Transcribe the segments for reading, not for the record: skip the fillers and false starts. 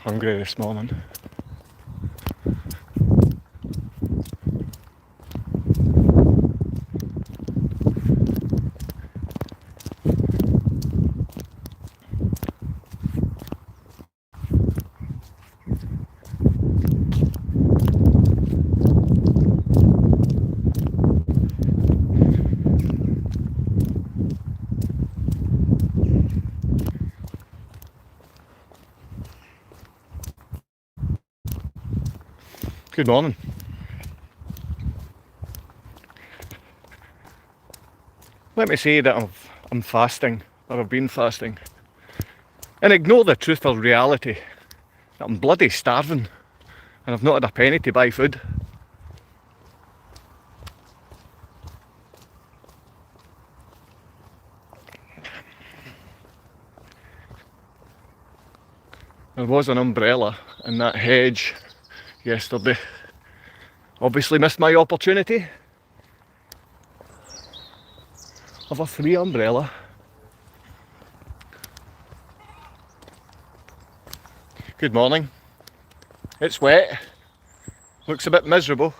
Hungry this morning. Good morning. Let me say that I'm fasting, or I've been fasting, and ignore the truth or reality that I'm bloody starving and I've not had a penny to buy food. There was an umbrella in that hedge yesterday. Obviously missed my opportunity of a free umbrella. Good morning. It's wet. Looks a bit miserable.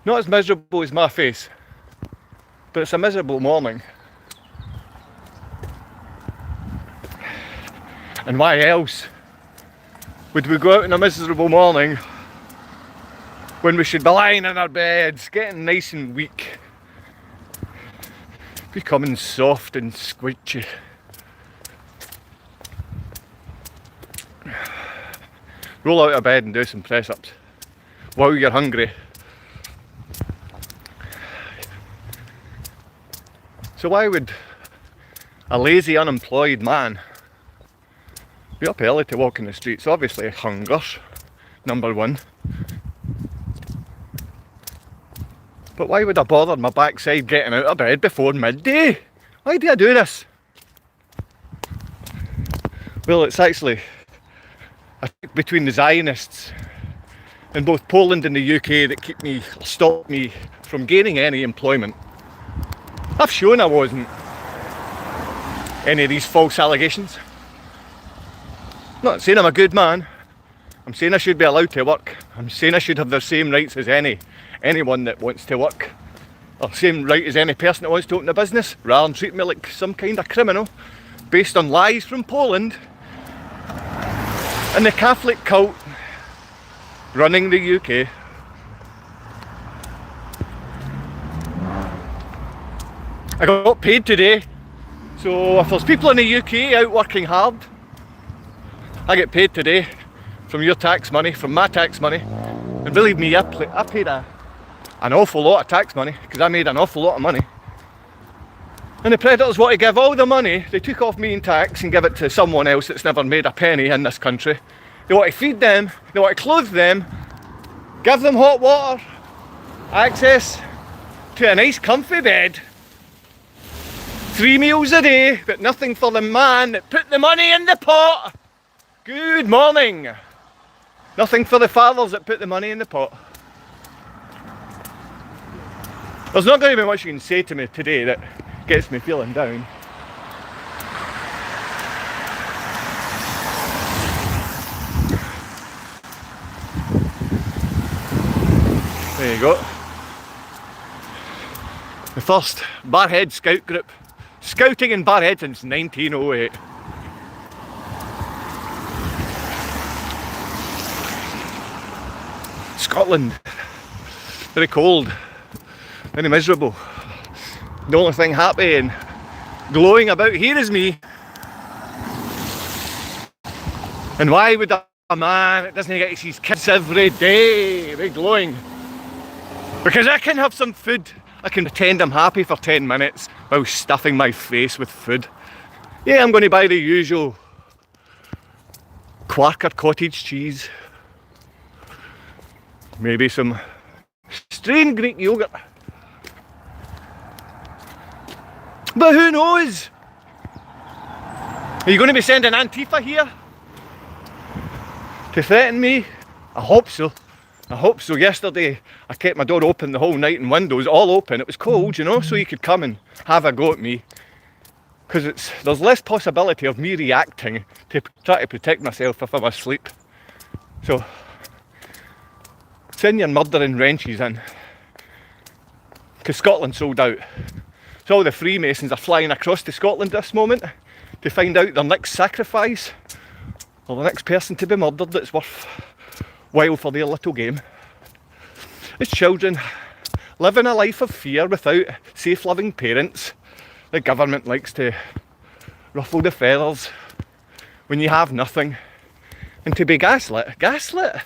Not as miserable as my face, but it's a miserable morning. And why else would we go out on a miserable morning when we should be lying in our beds, getting nice and weak, becoming soft and squishy? Roll out of bed and do some press-ups while you're hungry. So why would a lazy, unemployed man be up early to walk in the streets? Obviously hunger, number one. But why would I bother my backside getting out of bed before midday? Why do I do this? Well, it's actually a fight between the Zionists in both Poland and the UK that stop me from gaining any employment. I've shown I wasn't any of these false allegations. I'm not saying I'm a good man. I'm saying I should be allowed to work. I'm saying I should have the same rights as anyone that wants to work. Or same right as any person that wants to open a business, rather than treat me like some kind of criminal based on lies from Poland and the Catholic cult running the UK. I got paid today, so if there's people in the UK out working hard, I get paid today from your tax money, from my tax money. And believe me, I paid an awful lot of tax money because I made an awful lot of money. And the predators want to give all the money they took off me in tax and give it to someone else that's never made a penny in this country. They want to feed them, they want to clothe them, give them hot water, access to a nice comfy bed, 3 meals a day, but nothing for the man that put the money in the pot. Good morning. Nothing for the fathers that put the money in the pot. There's not going to be much you can say to me today that gets me feeling down. There you go. The first Barhead Scout group. Scouting in Barhead since 1908. Scotland. Very cold. Very miserable. The only thing happy and glowing about here is me. And why would a man that doesn't get to see his kids every day be glowing? Because I can have some food. I can pretend I'm happy for 10 minutes while stuffing my face with food. Yeah, I'm going to buy the usual Quarker cottage cheese. Maybe some strained Greek yogurt. But who knows? Are you going to be sending Antifa here to threaten me? I hope so. I hope so. Yesterday I kept my door open the whole night and windows all open. It was cold, you know, so you could come and have a go at me. because there's less possibility of me reacting to try to protect myself if I'm asleep. So send your murdering wrenches in, because Scotland's sold out. So all the Freemasons are flying across to Scotland this moment to find out their next sacrifice or the next person to be murdered that's worthwhile for their little game. As children living a life of fear without safe loving parents, the government likes to ruffle the feathers when you have nothing, and to be gaslit. Gaslit?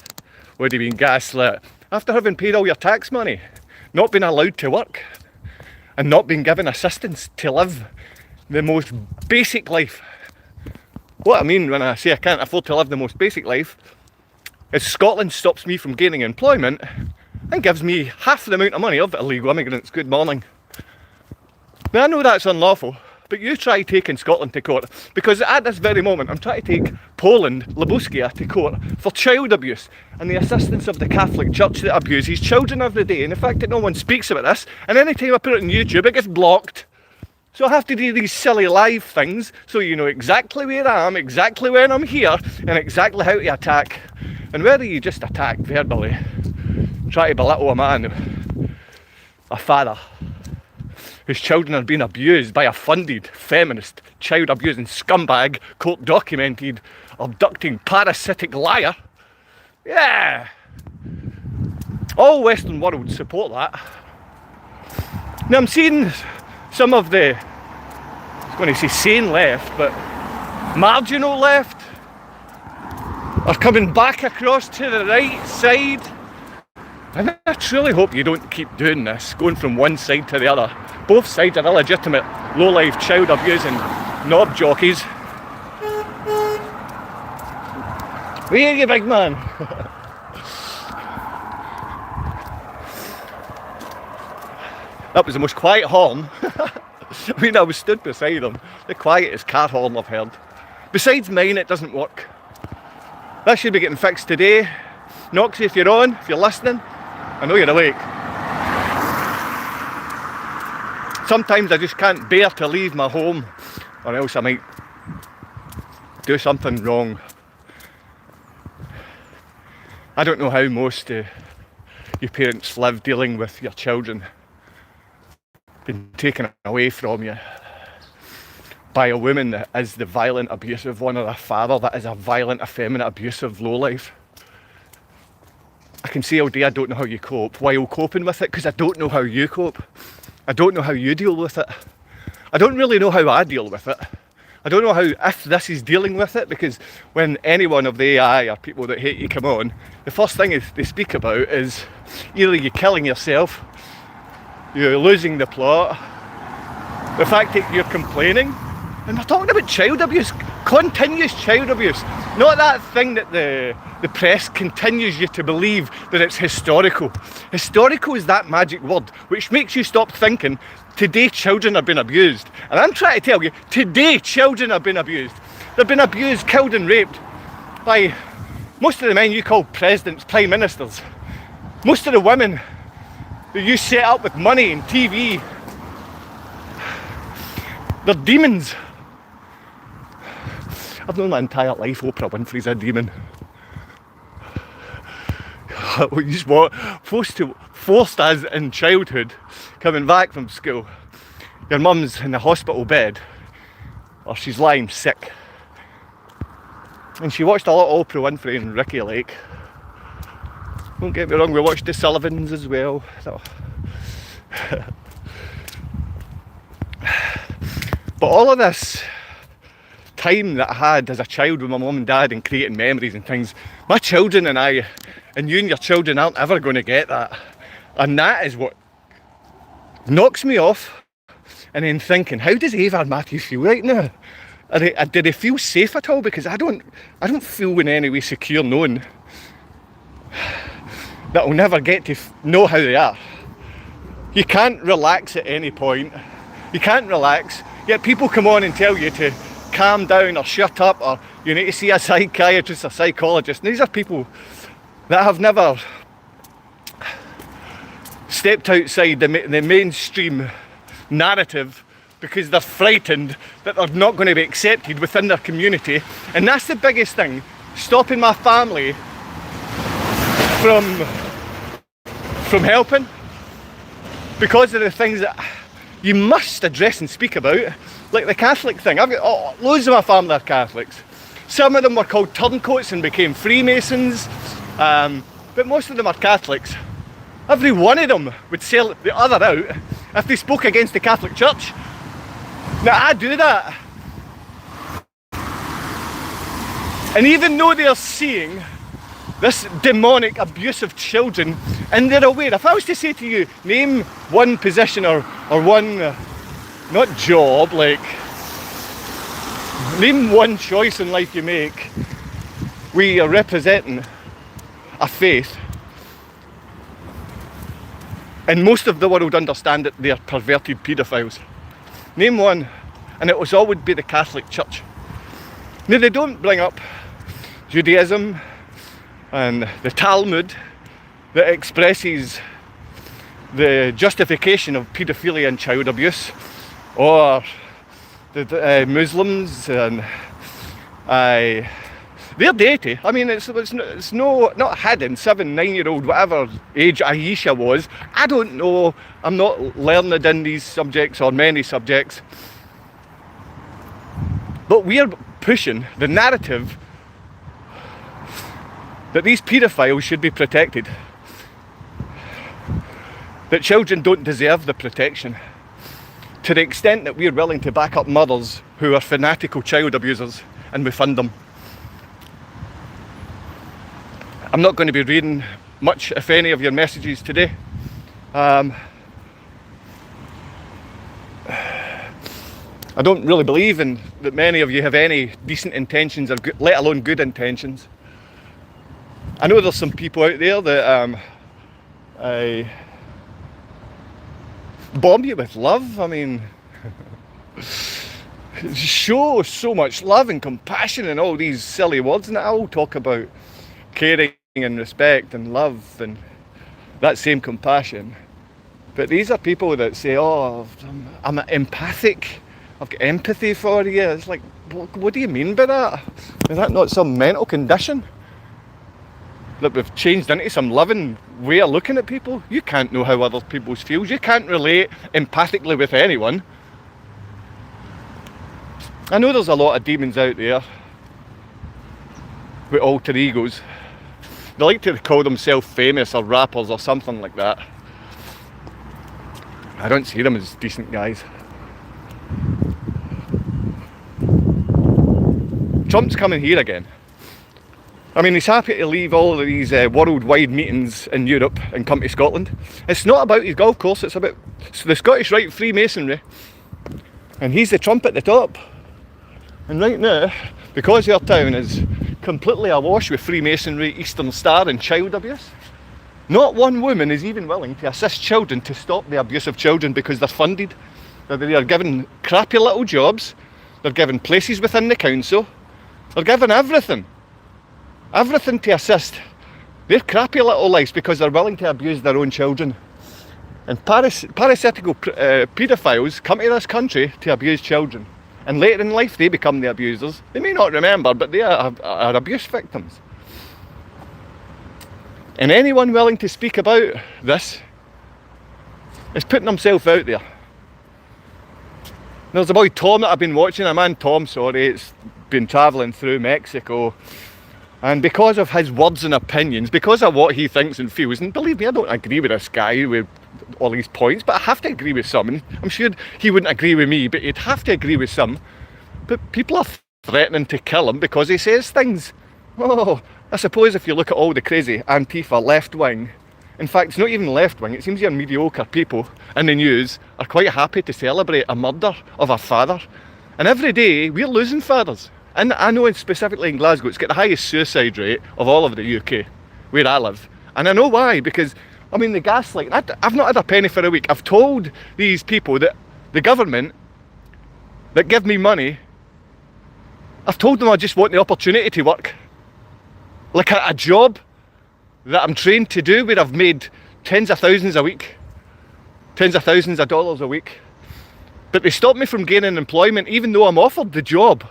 What do you mean gaslit? After having paid all your tax money, not being allowed to work, and not being given assistance to live the most basic life. What I mean when I say I can't afford to live the most basic life is Scotland stops me from gaining employment and gives me half the amount of money of illegal immigrants. Good morning. Now I know that's unlawful, but you try taking Scotland to court, because at this very moment I'm trying to take Poland, Lubuskia, to court for child abuse and the assistance of the Catholic Church that abuses children every day, and the fact that no one speaks about this, and any time I put it on YouTube it gets blocked. So I have to do these silly live things so you know exactly where I am, exactly when I'm here, and exactly how to attack. And whether you just attack verbally, try to belittle a man, a father, whose children are being abused by a funded, feminist, child abusing scumbag, court documented, abducting, parasitic liar. Yeah! All Western world support that. Now I'm seeing some of the, I was going to say sane left, but marginal left are coming back across to the right side. And I truly hope you don't keep doing this, going from one side to the other. Both sides are illegitimate, low-life, child abusing knob jockeys. Where are you, big man? That was the most quiet horn. I mean, I was stood beside him. The quietest car horn I've heard. Besides mine, it doesn't work. That should be getting fixed today. Noxie, if you're on, if you're listening, I know you're awake. Sometimes I just can't bear to leave my home, or else I might do something wrong. I don't know how most your parents live dealing with your children being taken away from you by a woman that is the violent, abusive one, or a father that is a violent, effeminate, abusive lowlife. I can say all day I don't know how you cope while coping with it, because I don't know how you cope. I don't know how you deal with it. I don't really know how I deal with it. I don't know how, if this is dealing with it, because when any one of the AI or people that hate you come on, the first thing they speak about is either you killing yourself, you're losing the plot, the fact that you're complaining, and we're talking about child abuse, continuous child abuse, not that thing that the press continues you to believe that it's historical. Historical is that magic word which makes you stop thinking today children are being abused. And I'm trying to tell you, today children are being abused. They've been abused, killed and raped by most of the men you call presidents, prime ministers. Most of the women that you set up with money and TV. They're demons. I've known my entire life Oprah Winfrey's a demon. Forced us in childhood, coming back from school. Your mum's in the hospital bed, or she's lying sick. And she watched a lot of Oprah Winfrey and Ricky Lake. Don't get me wrong, we watched the Sullivans as well. But all of this time that I had as a child with my mum and dad and creating memories and things, my children and I, and you and your children aren't ever going to get that. And that is what knocks me off. And then thinking, how does Ava and Matthew feel right now? Did they feel safe at all? Because I don't feel in any way secure knowing that I'll never get to know how they are. You can't relax at any point. You can't relax. Yet people come on and tell you to calm down or shut up, or you need to see a psychiatrist or psychologist. And these are people that have never stepped outside the mainstream narrative because they're frightened that they're not going to be accepted within their community. And that's the biggest thing, stopping my family from helping, because of the things that you must address and speak about, like the Catholic thing. I've got loads of my family are Catholics. Some of them were called turncoats and became Freemasons, but most of them are Catholics. Every one of them would sell the other out if they spoke against the Catholic Church. Now, I do that. And even though they're seeing this demonic abuse of children, and they're aware, if I was to say to you, name one position or one, not job, like, name one choice in life you make, we are representing a faith, and most of the world understand that they are perverted paedophiles. Name one, and it would be the Catholic Church. Now, they don't bring up Judaism and the Talmud that expresses the justification of paedophilia and child abuse, or the Muslims, and they're dirty. I mean, it's not hidden. 7-9-year-old, whatever age Aisha was. I don't know. I'm not learned in these subjects or many subjects. But we're pushing the narrative that these paedophiles should be protected. That children don't deserve the protection. To the extent that we're willing to back up mothers who are fanatical child abusers, and we fund them. I'm not going to be reading much, if any, of your messages today. I don't really believe in that many of you have any decent intentions, or let alone good intentions. I know there's some people out there that bomb you with love. I mean, show so much love and compassion and all these silly words, and I all talk about caring and respect and love and that same compassion. But these are people that say, oh, I'm empathic, I've got empathy for you. It's like, what do you mean by that? Is that not some mental condition that we've changed into some loving way of looking at people? You can't know how other people feel. You can't relate empathically with anyone. I know there's a lot of demons out there with alter egos. They like to call themselves famous or rappers or something like that. I don't see them as decent guys. Trump's coming here again. I mean, he's happy to leave all of these worldwide meetings in Europe and come to Scotland. It's not about his golf course, it's about the Scottish Rite Freemasonry. And he's the Trump at the top. And right now, because our town is completely awash with Freemasonry, Eastern Star and child abuse, not one woman is even willing to assist children to stop the abuse of children because they're funded. They are given crappy little jobs, they're given places within the council, they're given everything to assist their crappy little lives because they're willing to abuse their own children. And parasitical paedophiles come to this country to abuse children. And later in life they become the abusers. They may not remember, but they are abuse victims. And anyone willing to speak about this is putting himself out there. There's a boy Tom that I've been watching, a man Tom, sorry, it's been travelling through Mexico. And because of his words and opinions, because of what he thinks and feels, and believe me, I don't agree with this guy with all these points, but I have to agree with some. And I'm sure he wouldn't agree with me, but he'd have to agree with some. But people are threatening to kill him because he says things. Oh, I suppose if you look at all the crazy Antifa left wing, in fact, it's not even left wing, it seems you're mediocre people in the news are quite happy to celebrate a murder of a father. And every day we're losing fathers. And I know specifically in Glasgow, it's got the highest suicide rate of all of the UK, where I live. And I know why, because, I mean, the gaslighting, I've not had a penny for a week. I've told these people that the government that give me money, I've told them I just want the opportunity to work. Like a job that I'm trained to do, where I've made tens of thousands a week, tens of thousands of dollars a week. But they stop me from gaining employment even though I'm offered the job.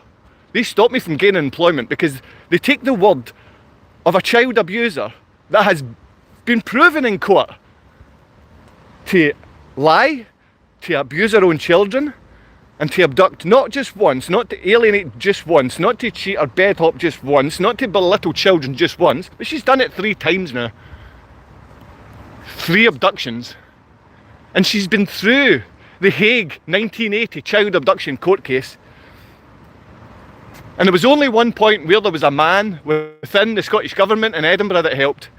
They stop me from gaining employment because they take the word of a child abuser that has been proven in court to lie, to abuse her own children, and to abduct not just once, not to alienate just once, not to cheat or bed hop just once, not to belittle children just once, but she's done it 3 times now. 3 abductions. And she's been through the Hague 1980 child abduction court case. And there was only one point where there was a man within the Scottish Government in Edinburgh that helped.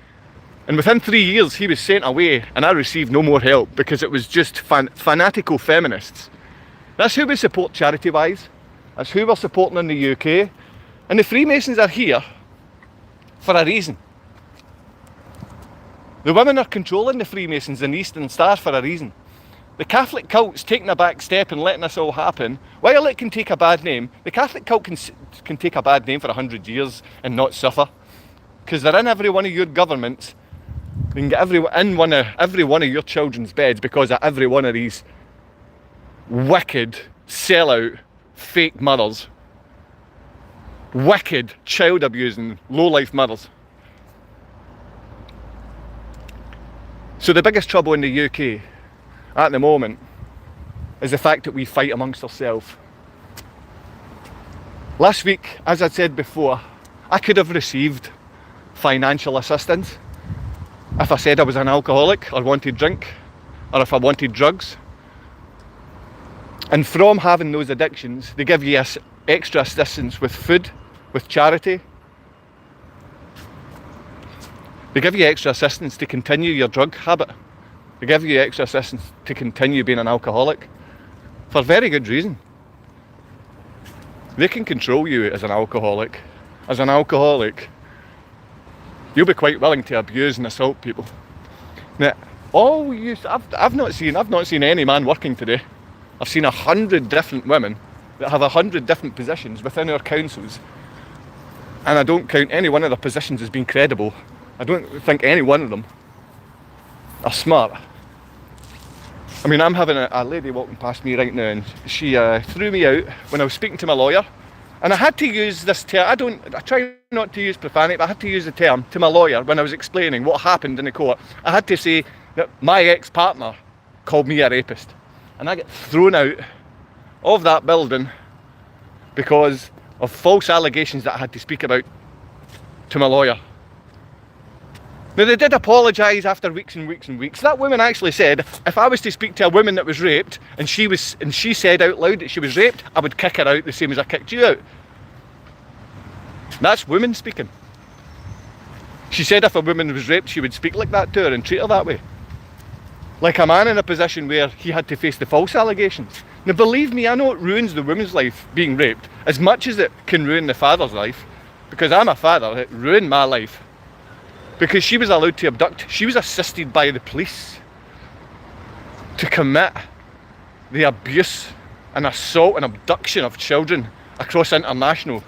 And within 3 years he was sent away and I received no more help because it was just fanatical feminists. That's who we support charity-wise. That's who we're supporting in the UK. And the Freemasons are here for a reason. The women are controlling the Freemasons and the Eastern Star for a reason. The Catholic cult's taking a back step and letting this all happen. While it can take a bad name, the Catholic cult can take a bad name for 100 years and not suffer. Because they're in every one of your governments. They can get every one of your children's beds because of every one of these wicked, sellout, fake mothers. Wicked, child abusing, low-life mothers. So the biggest trouble in the UK at the moment is the fact that we fight amongst ourselves. Last week, as I said before, I could have received financial assistance if I said I was an alcoholic or wanted drink, or if I wanted drugs. And from having those addictions, they give you extra assistance with food, with charity. They give you extra assistance to continue your drug habit. They give you extra assistance to continue being an alcoholic for very good reason. They can control you as an alcoholic. As an alcoholic, you'll be quite willing to abuse and assault people. Now, I've not seen any man working today. I've seen 100 different women that have 100 different positions within our councils, and I don't count any one of their positions as being credible. I don't think any one of them are smart. I mean, I'm having a lady walking past me right now, and she threw me out when I was speaking to my lawyer, and I had to use this term. I try not to use profanity, but I had to use the term to my lawyer when I was explaining what happened in the court. I had to say that my ex-partner called me a rapist, and I get thrown out of that building because of false allegations that I had to speak about to my lawyer. Now, they did apologise after weeks and weeks and weeks. That woman actually said, if I was to speak to a woman that was raped and she said out loud that she was raped, I would kick her out the same as I kicked you out. That's women speaking. She said if a woman was raped, she would speak like that to her and treat her that way. Like a man in a position where he had to face the false allegations. Now, believe me, I know it ruins the woman's life being raped as much as it can ruin the father's life. Because I'm a father, it ruined my life. Because she was allowed to abduct. She was assisted by the police to commit the abuse and assault and abduction of children across international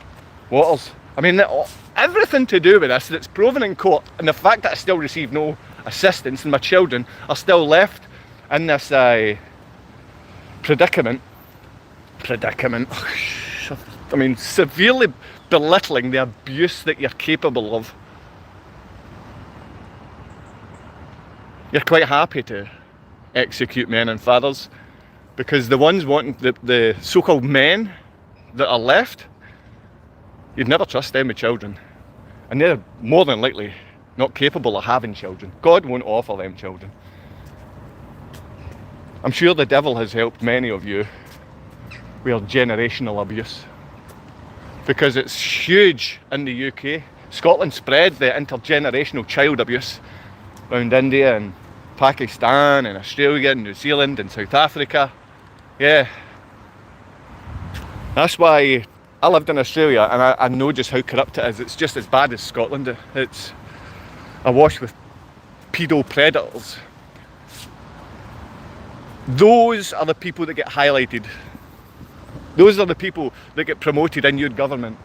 waters. I mean, everything to do with this that's proven in court, and the fact that I still receive no assistance and my children are still left in this predicament. I mean, severely belittling the abuse that you're capable of. You're quite happy to execute men and fathers because the ones wanting the so-called men that are left, you'd never trust them with children, and they're more than likely not capable of having children. God won't offer them children. I'm sure the devil has helped many of you with generational abuse because it's huge in the UK. Scotland spread the intergenerational child abuse around India and Pakistan and Australia and New Zealand and South Africa. Yeah. That's why I lived in Australia and I know just how corrupt it is. It's just as bad as Scotland. It's awash with pedo predators. Those are the people that get highlighted. Those are the people that get promoted in your government.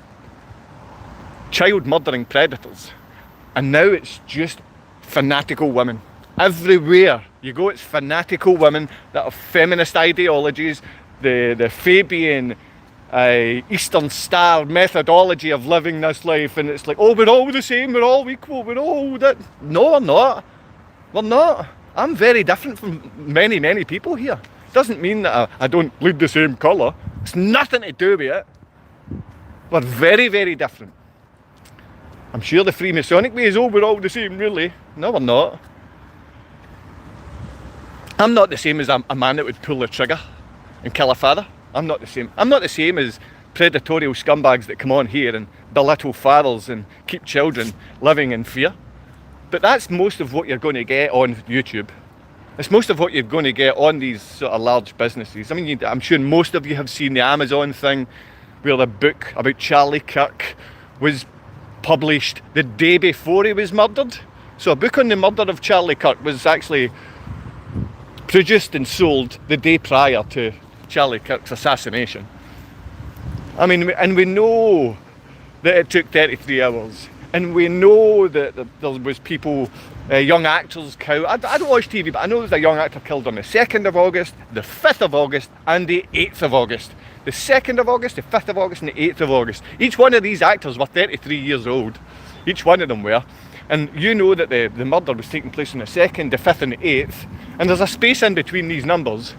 Child murdering predators. And now it's just fanatical women. Everywhere you go, it's fanatical women that have feminist ideologies. the Fabian Eastern Star methodology of living this life, and it's like, oh, we're all the same, we're all equal, we're all that. No, we're not. We're not. I'm very different from many, many people here. Doesn't mean that I don't bleed the same colour. It's nothing to do with it. We're very, very different. I'm sure the Freemasonic way is, oh, we're all the same, really. No, we're not. I'm not the same as a man that would pull the trigger and kill a father. I'm not the same. I'm not the same as predatorial scumbags that come on here and belittle fathers and keep children living in fear. But that's most of what you're going to get on YouTube. It's most of what you're going to get on these sort of large businesses. I mean, I'm sure most of you have seen the Amazon thing where the book about Charlie Kirk was published the day before he was murdered. So a book on the murder of Charlie Kirk was actually produced and sold the day prior to Charlie Kirk's assassination. I mean, and we know that it took 33 hours. And we know that there was people, young actors killed. I don't watch TV, but I know there was a young actor killed on the 2nd of August, the 5th of August, and the 8th of August. The 2nd of August, the 5th of August, and the 8th of August. Each one of these actors were 33 years old. Each one of them were. And you know that the murder was taking place on the 2nd, the 5th, and the 8th. And there's a space in between these numbers.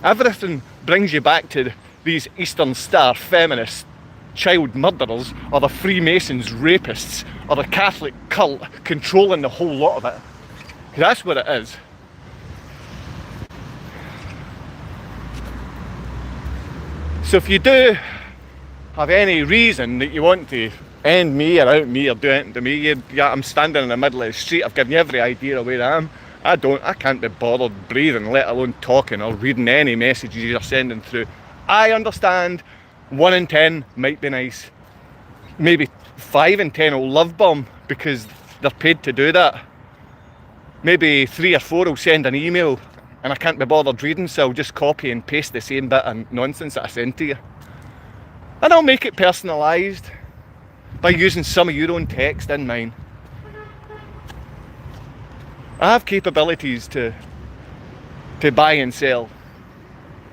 Everything brings you back to these Eastern Star feminists, child murderers, or the Freemasons rapists, or the Catholic cult controlling the whole lot of it. That's what it is. So if you do have any reason that you want to end me or out me or do anything to me, yeah, I'm standing in the middle of the street, I've given you every idea of where I am. I can't be bothered breathing, let alone talking or reading any messages you're sending through. I understand 1 in 10 might be nice. Maybe 5 in 10 will love bomb because they're paid to do that. Maybe 3 or 4 will send an email and I can't be bothered reading, so I'll just copy and paste the same bit of nonsense that I sent to you. And I'll make it personalised by using some of your own text in mine. I have capabilities to buy and sell.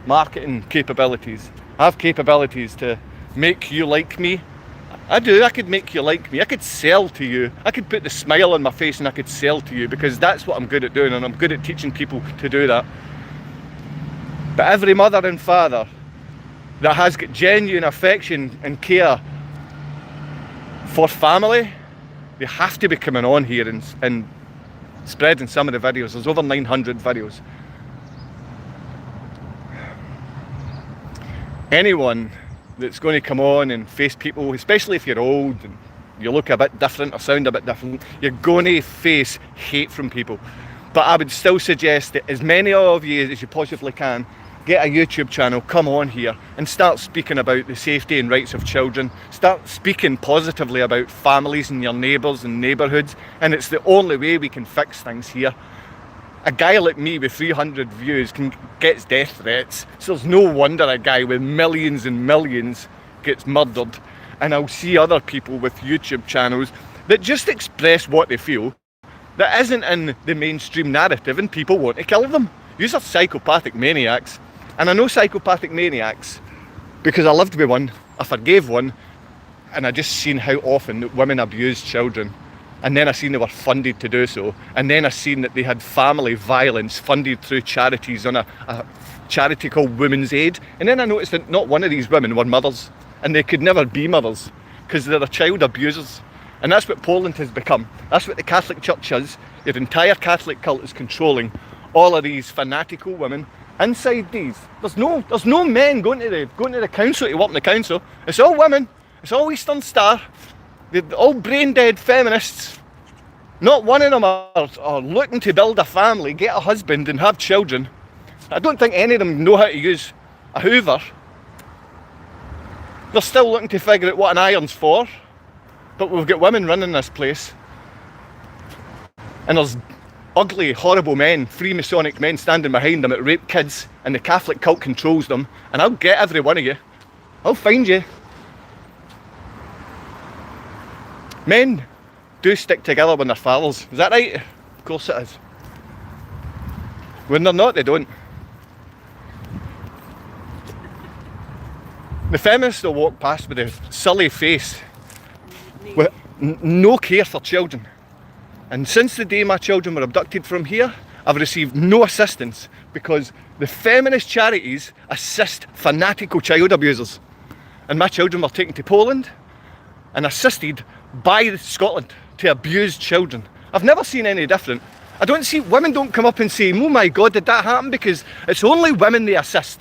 Marketing capabilities. I have capabilities to make you like me. I do. I could make you like me. I could sell to you. I could put the smile on my face and I could sell to you because that's what I'm good at doing, and I'm good at teaching people to do that. But every mother and father that has got genuine affection and care for family, they have to be coming on here and spreading some of the videos. There's over 900 videos. Anyone that's going to come on and face people, especially if you're old and you look a bit different or sound a bit different, you're going to face hate from people. But I would still suggest that as many of you as you possibly can, get a YouTube channel, come on here and start speaking about the safety and rights of children. Start speaking positively about families and your neighbours and neighbourhoods, and it's the only way we can fix things here. A guy like me with 300 views gets death threats, so there's no wonder a guy with millions and millions gets murdered. And I'll see other people with YouTube channels that just express what they feel, that isn't in the mainstream narrative, and people want to kill them. These are psychopathic maniacs. And I know psychopathic maniacs because I lived with one, I forgave one, and I just seen how often that women abuse children. And then I seen they were funded to do so. And then I seen that they had family violence funded through charities on a charity called Women's Aid. And then I noticed that not one of these women were mothers. And they could never be mothers because they're child abusers. And that's what Poland has become. That's what the Catholic Church is. Your entire Catholic cult is controlling all of these fanatical women. Inside these, there's no men going to the council to work in the council. It's all women. It's all Eastern Star. They're all brain dead feminists. Not one of them are looking to build a family, get a husband and have children. I don't think any of them know how to use a hoover. They're still looking to figure out what an iron's for. But we've got women running this place. And there's ugly, horrible men, Freemasonic men standing behind them that rape kids, and the Catholic cult controls them. And I'll get every one of you. I'll find you. Men do stick together when they're fathers. Is that right? Of course it is. When they're not, they don't. feminists will walk past with a silly face, with no care for children. And since the day my children were abducted from here, I've received no assistance because the feminist charities assist fanatical child abusers. And my children were taken to Poland and assisted by Scotland to abuse children. I've never seen any different. I don't see, women don't come up and say, oh my God, did that happen? Because it's only women they assist.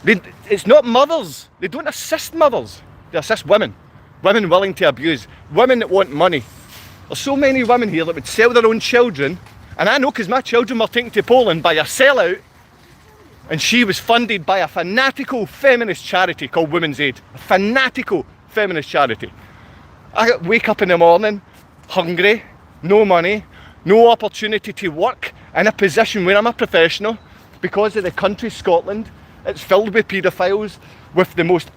It's not mothers. They don't assist mothers. They assist women. Women willing to abuse. Women that want money. There's so many women here that would sell their own children. And I know because my children were taken to Poland by a sellout, and she was funded by a fanatical feminist charity called Women's Aid. A fanatical feminist charity. I wake up in the morning, hungry, no money, no opportunity to work in a position where I'm a professional because of the country, Scotland. It's filled with paedophiles, with the most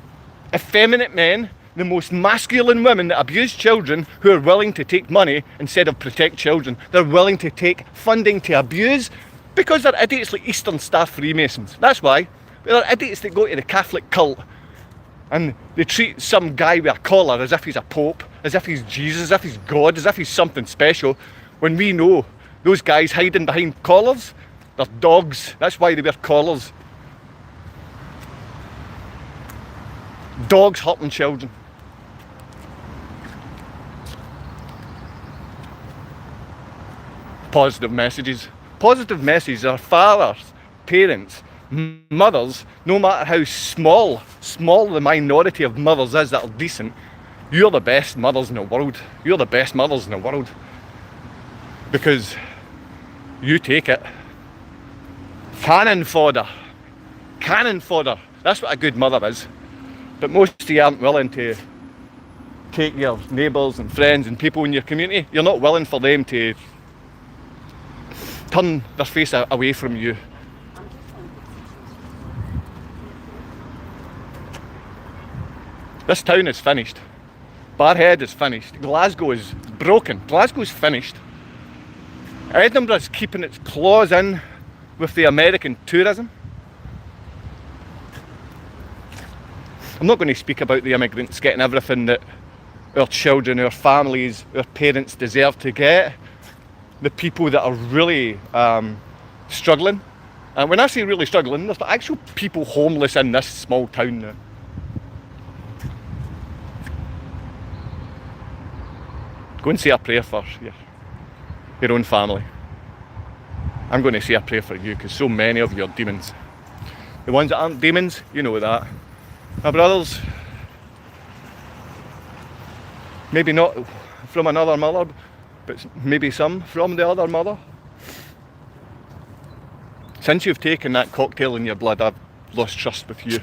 effeminate men, the most masculine women that abuse children who are willing to take money instead of protect children. They're willing to take funding to abuse because they're idiots like Eastern Star Freemasons. That's why. They're idiots that go to the Catholic cult and they treat some guy with a collar as if he's a pope, as if he's Jesus, as if he's God, as if he's something special, when we know those guys hiding behind collars, they're dogs. That's why they wear collars. Dogs hurting children. Positive messages. Positive messages are fathers, parents, mothers, no matter how small the minority of mothers is that are decent, you're the best mothers in the world. You're the best mothers in the world. Because you take it. Cannon fodder. Cannon fodder. That's what a good mother is. But most of you aren't willing to take your neighbours and friends and people in your community. You're not willing for them to turn their face away from you. This town is finished. Barhead is finished. Glasgow is broken. Glasgow's finished. Edinburgh's keeping its claws in with the American tourism. I'm not going to speak about the immigrants getting everything that our children, our families, our parents deserve to get. The people that are really struggling. And when I say really struggling, there's actual people homeless in this small town now. Go and say a prayer for your own family. I'm going to say a prayer for you because so many of you are demons. The ones that aren't demons, you know that. My brothers, maybe not from another mother, but maybe some from the other mother. Since you've taken that cocktail in your blood, I've lost trust with you.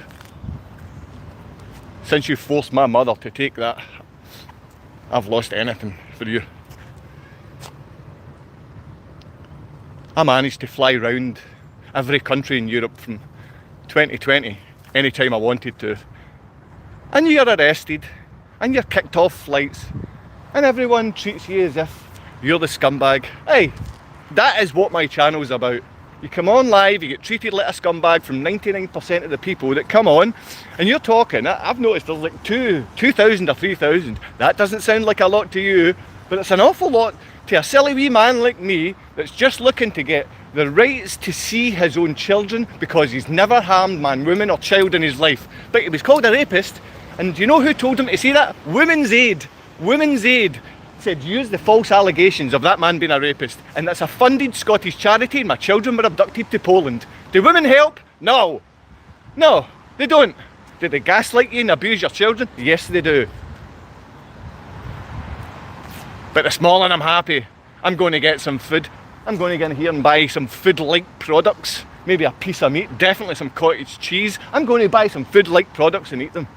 Since you forced my mother to take that, I've lost anything for you. I managed to fly around every country in Europe from 2020 anytime I wanted to. And you're arrested, and you're kicked off flights, and everyone treats you as if you're the scumbag. Hey, that is what my channel's about. You come on live, you get treated like a scumbag from 99% of the people that come on, and you're talking. I've noticed there's like 2,000 or 3,000. That doesn't sound like a lot to you, but it's an awful lot to a silly wee man like me that's just looking to get the rights to see his own children because he's never harmed man, woman or child in his life. But he was called a rapist, and do you know who told him to say that? Women's Aid. Women's Aid said use the false allegations of that man being a rapist, and that's a funded Scottish charity, and my children were abducted to Poland. Do women help? No. No, they don't. Do they gaslight you and abuse your children? Yes, they do. But this morning I'm happy. I'm going to get some food. I'm going to get in here and buy some food-like products. Maybe a piece of meat, definitely some cottage cheese. I'm going to buy some food-like products and eat them.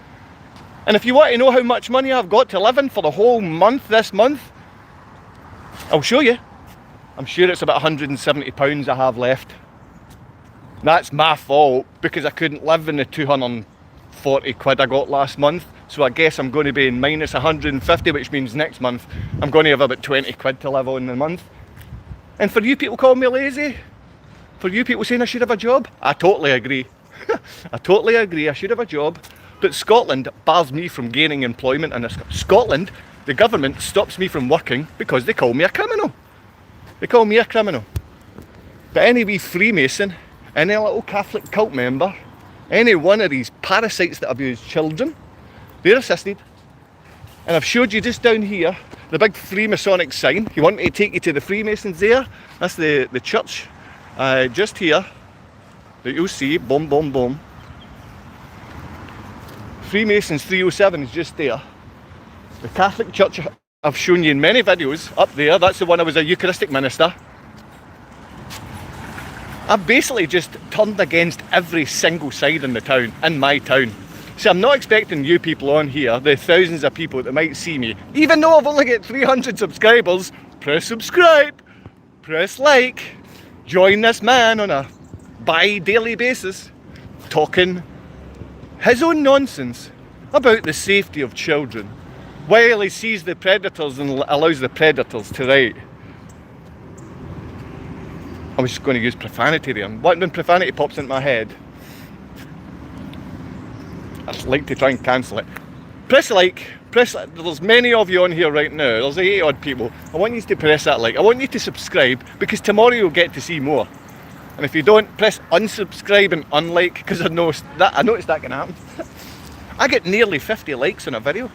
And if you want to know how much money I've got to live in for the whole month, this month, I'll show you. I'm sure it's about £170 I have left. That's my fault because I couldn't live in the 240 quid I got last month. So I guess I'm going to be in minus 150, which means next month I'm going to have about 20 quid to live on in a month. And for you people calling me lazy, for you people saying I should have a job, I totally agree. I totally agree, I should have a job. But Scotland bars me from gaining employment in Scotland. The government stops me from working because they call me a criminal. They call me a criminal. But any wee Freemason, any little Catholic cult member, any one of these parasites that abuse children, they're assisted. And I've showed you just down here the big Freemasonic sign. You want me to take you to the Freemasons there? That's the church just here that you'll see. Boom, boom, boom. Freemasons 307 is just there. The Catholic Church I've shown you in many videos up there. That's the one I was a Eucharistic minister. I've basically just turned against every single side in the town, in my town. So I'm not expecting you people on here, the thousands of people that might see me, even though I've only got 300 subscribers, press subscribe, press like, join this man on a bi-daily basis, talking his own nonsense about the safety of children, while he sees the predators and allows the predators to write. I was just going to use profanity there, and when profanity pops into my head, I'd like to try and cancel it. Press like, there's many of you on here right now, there's 8 odd people. I want you to press that like, I want you to subscribe, because tomorrow you'll get to see more. And if you don't, press unsubscribe and unlike, because I noticed that can happen. I get nearly 50 likes on a video.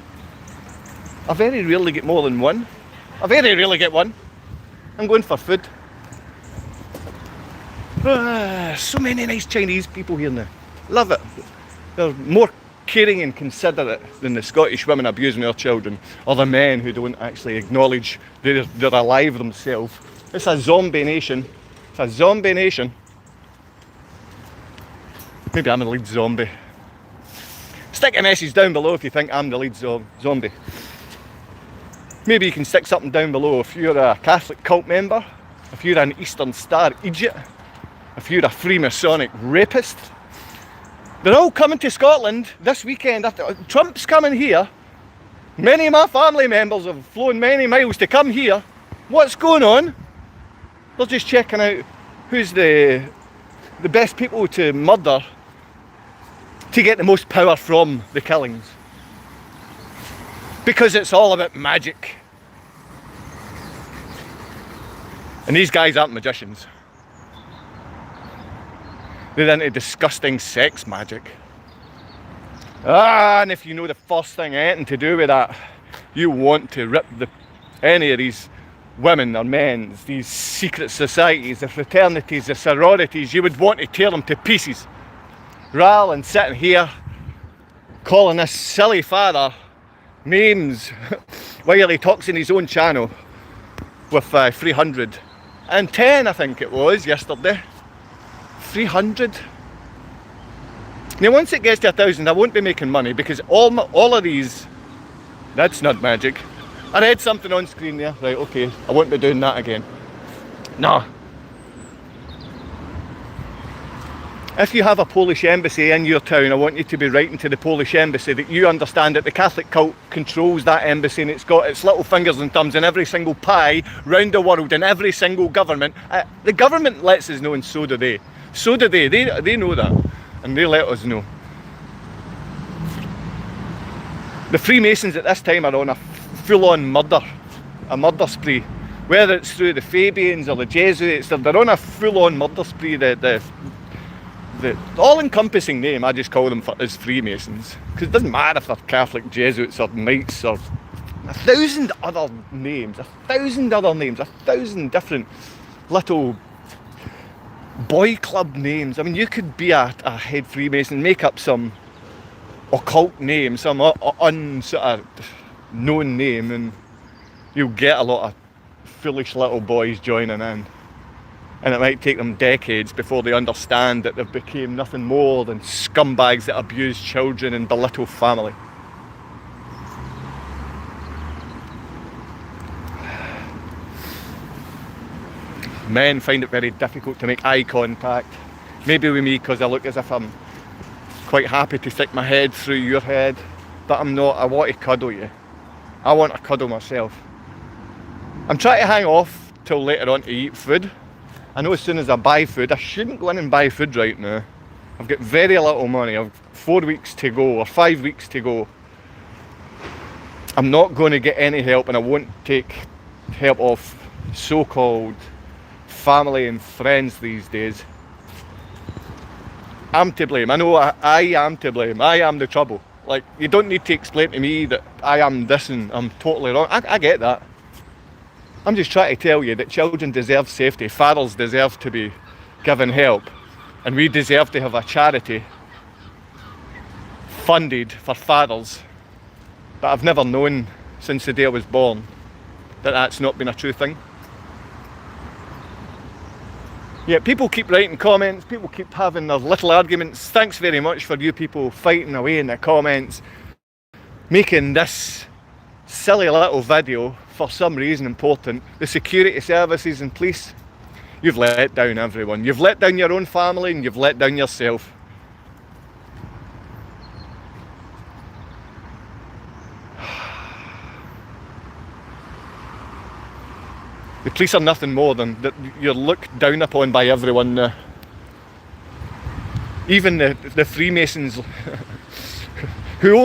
I very rarely get more than one. I very rarely get one. I'm going for food. So many nice Chinese people here now. Love it. They're more caring and considerate than the Scottish women abusing their children, or the men who don't actually acknowledge they're alive themselves. It's a zombie nation. It's a zombie nation. Maybe I'm the lead zombie. Stick a message down below if you think I'm the lead zombie. Maybe you can stick something down below if you're a Catholic cult member, if you're an Eastern Star idiot, if you're a Freemasonic rapist. They're all coming to Scotland this weekend. Trump's coming here. Many of my family members have flown many miles to come here. What's going on? They're just checking out who's the best people to murder to get the most power from the killings. Because it's all about magic. And these guys aren't magicians. They're into disgusting sex magic. And if you know the first thing anything to do with that, you want to rip any of these women or men, these secret societies, the fraternities, the sororities, you would want to tear them to pieces. Rather than sitting here calling this silly father names while he talks in his own channel with 310, I think it was, yesterday. 300. Now once it gets to 1,000, I won't be making money, because all of these, that's not magic. I read something on screen there, right, okay, I won't be doing that again. No. If you have a Polish embassy in your town, I want you to be writing to the Polish embassy that you understand that the Catholic cult controls that embassy, and it's got its little fingers and thumbs in every single pie round the world, in every single government. The government lets us know, and so do they. So do they. They know that, and they let us know. The Freemasons at this time are on a full-on murder spree. Whether it's through the Fabians or the Jesuits, they're on a full-on murder spree. The all-encompassing name, I just call them is Freemasons, because it doesn't matter if they're Catholic, Jesuits or Knights or 1,000 other names, 1,000 different little boy club names. I mean, you could be a head Freemason, make up some occult name, some known name, and you'll get a lot of foolish little boys joining in. And it might take them decades before they understand that they've become nothing more than scumbags that abuse children and belittle family. Men find it very difficult to make eye contact. Maybe with me because I look as if I'm quite happy to stick my head through your head, but I'm not. I want to cuddle you. I want to cuddle myself. I'm trying to hang off till later on to eat food. I know as soon as I buy food, I shouldn't go in and buy food right now. I've got very little money. 4 weeks to go or 5 weeks to go, I'm not going to get any help, and I won't take help of so-called family and friends these days. I'm to blame. I know I am to blame. I am the trouble. Like, you don't need to explain to me that I am this and I'm totally wrong. I get that. I'm just trying to tell you that children deserve safety, fathers deserve to be given help, and we deserve to have a charity funded for fathers. But I've never known since the day I was born that that's not been a true thing. Yeah, people keep writing comments, people keep having their little arguments. Thanks very much for you people fighting away in the comments, making this silly little video for some reason important. The security services and police, you've let down everyone. You've let down your own family and you've let down yourself. The police are nothing more than that. You're looked down upon by everyone now. Even the Freemasons, who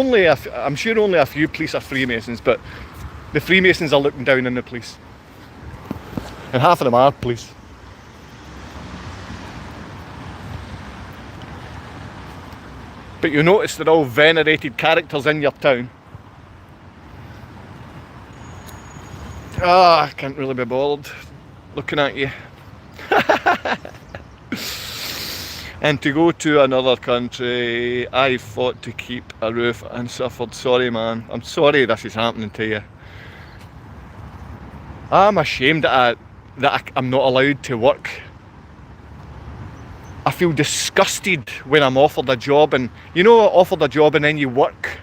I'm sure only a few police are Freemasons, but the Freemasons are looking down on the police. And half of them are police. But you notice they're all venerated characters in your town. I can't really be bothered looking at you. And to go to another country, I fought to keep a roof and suffered. Sorry man, I'm sorry this is happening to you. I'm ashamed that I'm not allowed to work. I feel disgusted when I'm offered a job, and you know, offered a job and then you work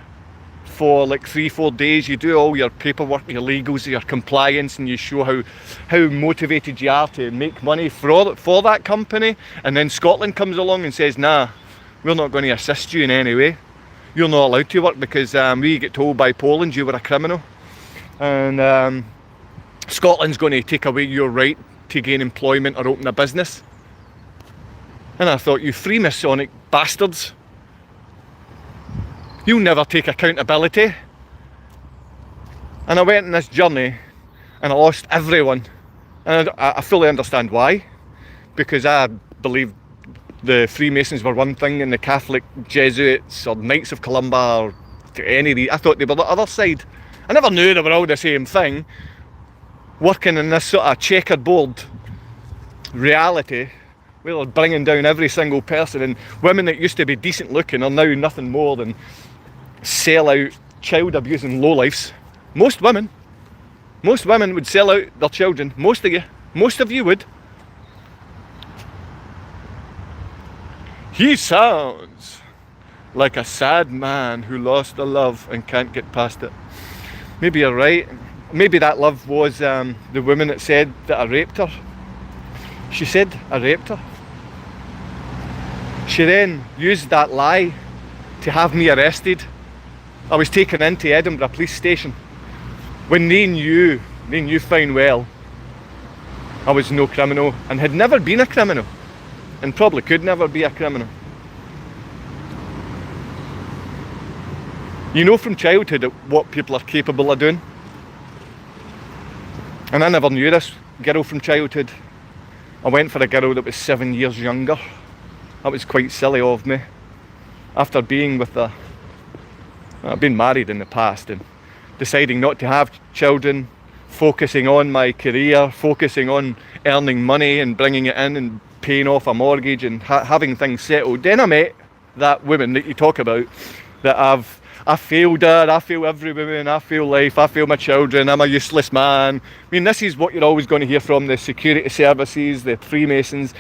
for like 3-4 days, you do all your paperwork, your legals, your compliance, and you show how motivated you are to make money for that company, and then Scotland comes along and says, nah, we're not going to assist you in any way. You're not allowed to work because we get told by Poland you were a criminal, and Scotland's going to take away your right to gain employment or open a business. And I thought, you Freemasonic bastards, you'll never take accountability. And I went on this journey and I lost everyone. And I fully understand why. Because I believed the Freemasons were one thing and the Catholic Jesuits or Knights of Columbia or any of these, I thought they were the other side. I never knew they were all the same thing. Working in this sort of checkerboard reality, where they're bringing down every single person, and women that used to be decent looking are now nothing more than sell out, child abusing lowlifes. Most women would sell out their children. Most of you would. He sounds like a sad man who lost a love and can't get past it. Maybe you're right. Maybe that love was the woman that said that I raped her. She said I raped her. She then used that lie to have me arrested. I was taken into Edinburgh police station when they knew fine well I was no criminal and had never been a criminal and probably could never be a criminal. You know from childhood what people are capable of doing. And I never knew this girl from childhood. I went for a girl that was 7 years younger. That was quite silly of me. After being with her, I've been married in the past, and deciding not to have children, focusing on my career, focusing on earning money and bringing it in and paying off a mortgage and having things settled. Then I met that woman that you talk about, that I failed her, I fail every woman, I fail life, I fail my children, I'm a useless man. I mean, this is what you're always going to hear from the security services, the Freemasons.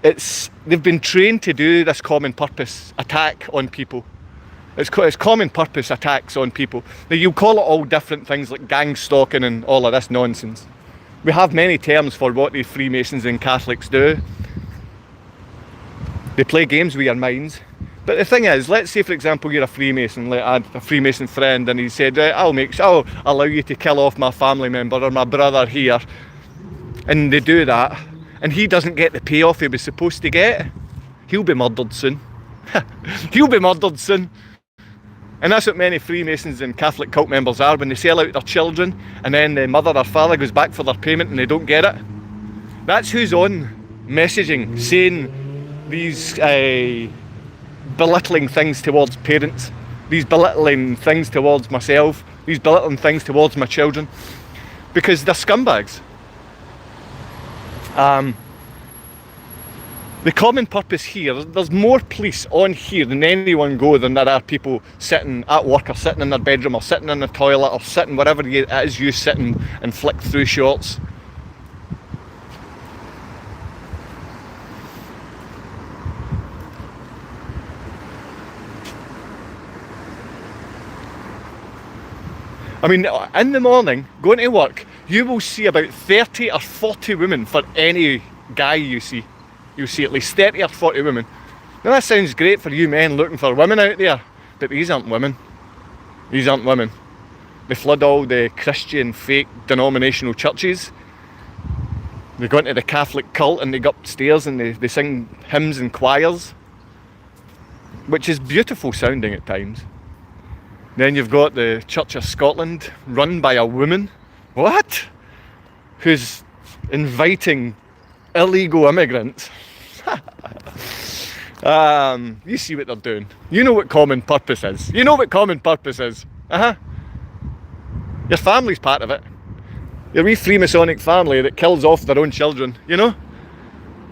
They've been trained to do this common purpose attack on people. It's common purpose attacks on people. Now, you call it all different things like gang stalking and all of this nonsense. We have many terms for what the Freemasons and Catholics do. They play games with your minds. But the thing is, let's say for example you're a Freemason, like I had a Freemason friend, and he said, I'll allow you to kill off my family member or my brother here. And they do that, and he doesn't get the payoff he was supposed to get. He'll be murdered soon. He'll be murdered soon. And that's what many Freemasons and Catholic cult members are when they sell out their children and then the mother or father goes back for their payment and they don't get it. That's who's on messaging, saying these belittling things towards parents, these belittling things towards myself, these belittling things towards my children, because they're scumbags. The common purpose here, there's more police on here than anyone go than there are people sitting at work or sitting in their bedroom or sitting in the toilet or sitting wherever it is you sitting and flick through shorts. I mean, in the morning, going to work, you will see about 30 or 40 women for any guy you see. You'll see at least 30 or 40 women. Now that sounds great for you men looking for women out there, but these aren't women. These aren't women. They flood all the Christian fake denominational churches. They go into the Catholic cult and they go upstairs and they sing hymns and choirs, which is beautiful sounding at times. Then you've got the Church of Scotland, run by a woman. What? Who's inviting illegal immigrants. You see what they're doing. You know what common purpose is. You know what common purpose is. Your family's part of it. Your wee Freemasonic family that kills off their own children, you know?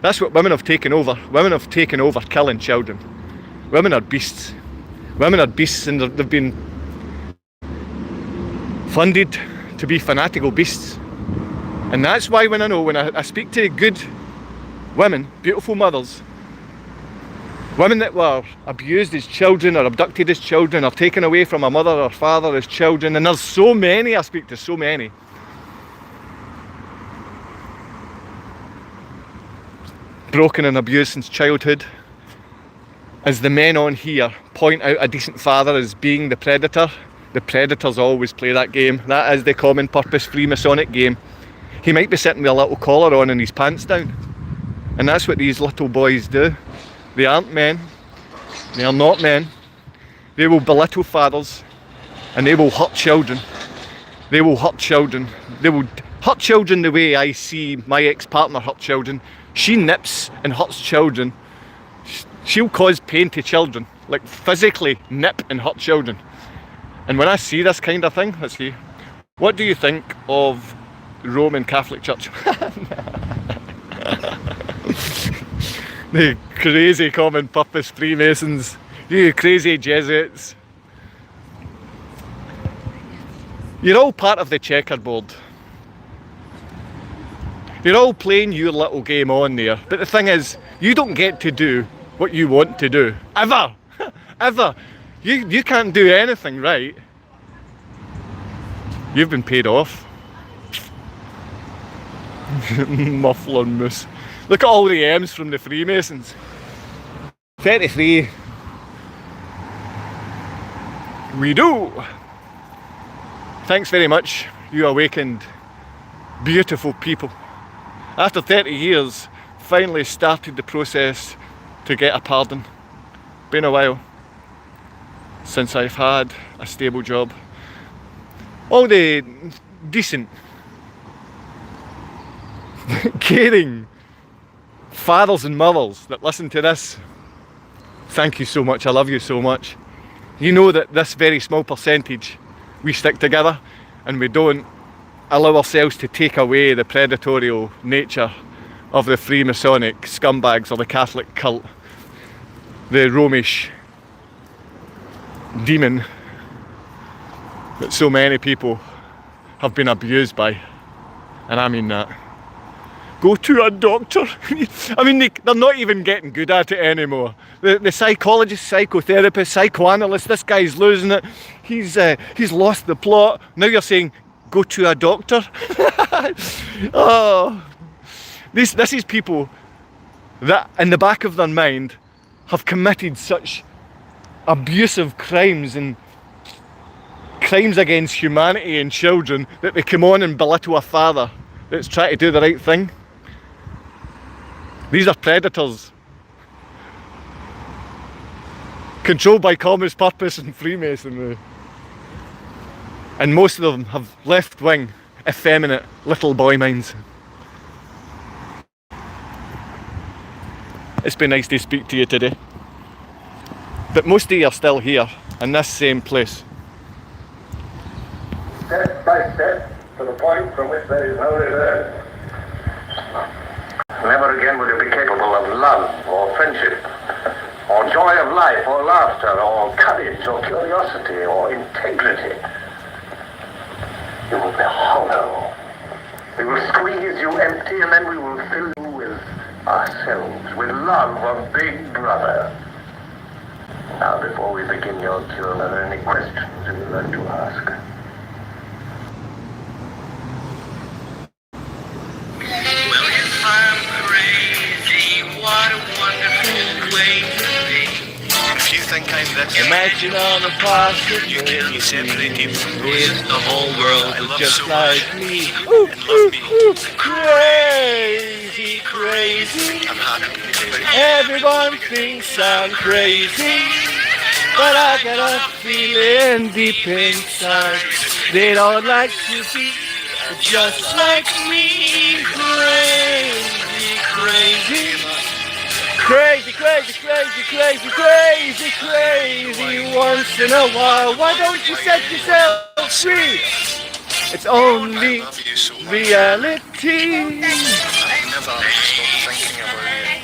That's what women have taken over. Women have taken over killing children. Women are beasts. Women are beasts and they've been funded to be fanatical beasts. And that's why when I speak to good women, beautiful mothers, women that were abused as children or abducted as children or taken away from a mother or father as children, and there's so many, I speak to so many. Broken and abused since childhood. As the men on here point out a decent father as being the predator, the predators always play that game. That is the common purpose Freemasonic game. He might be sitting with a little collar on and his pants down. And that's what these little boys do. They aren't men. They are not men. They will belittle fathers and they will hurt children. They will hurt children. They will hurt children the way I see my ex-partner hurt children. She nips and hurts children. She'll cause pain to children, like physically nip and hurt children. And when I see this kind of thing, let's see, what do you think of the Roman Catholic Church? The crazy common purpose Freemasons, you crazy Jesuits. You're all part of the checkerboard. You're all playing your little game on there. But the thing is, you don't get to do what you want to do. Ever! Ever! You can't do anything right. You've been paid off. Muffler moose. Look at all the M's from the Freemasons. 33. We do. Thanks very much. You awakened beautiful people. After 30 years, finally started the process to get a pardon. Been a while since I've had a stable job. All the decent, caring fathers and mothers that listen to this, thank you so much. I love you so much. You know that this very small percentage, we stick together and we don't allow ourselves to take away the predatorial nature of the Freemasonic scumbags or the Catholic cult, the Romish demon that so many people have been abused by. And I mean that. Go to a doctor. I mean, they're not even getting good at it anymore. The psychologist, psychotherapist, psychoanalyst, this guy's losing it. He's lost the plot. Now you're saying, go to a doctor? Oh, this is people that in the back of their mind have committed such abusive crimes and crimes against humanity and children that they come on and belittle a father that's trying to do the right thing. These are predators. controlled by communist purpose and Freemasonry. And most of them have left-wing, effeminate little boy minds. It's been nice to speak to you today. But most of you are still here, in this same place. Step by step, to the point from which there is no return. Never again will you be capable of love or friendship, or joy of life, or laughter, or courage, or curiosity, or integrity. You will be hollow. We will squeeze you empty, and then we will fill you with ourselves, with love of Big Brother. Now, before we begin your cure, are there any questions you would like to ask? Well, if I'm crazy, what a wonderful way to be. If you think I'm this, Imagine all the possibilities. you can separate him from me. The whole world will love just so like much me. and love me. Crazy, crazy. I'm happy to do it. Everyone thinks I'm crazy, but I got a feeling deep inside they don't like to be just like me. Crazy, crazy. Crazy, crazy, crazy, crazy, crazy, crazy. Once in a while, why don't you set yourself free? It's only I love you so much. reality. I never stop thinking about you.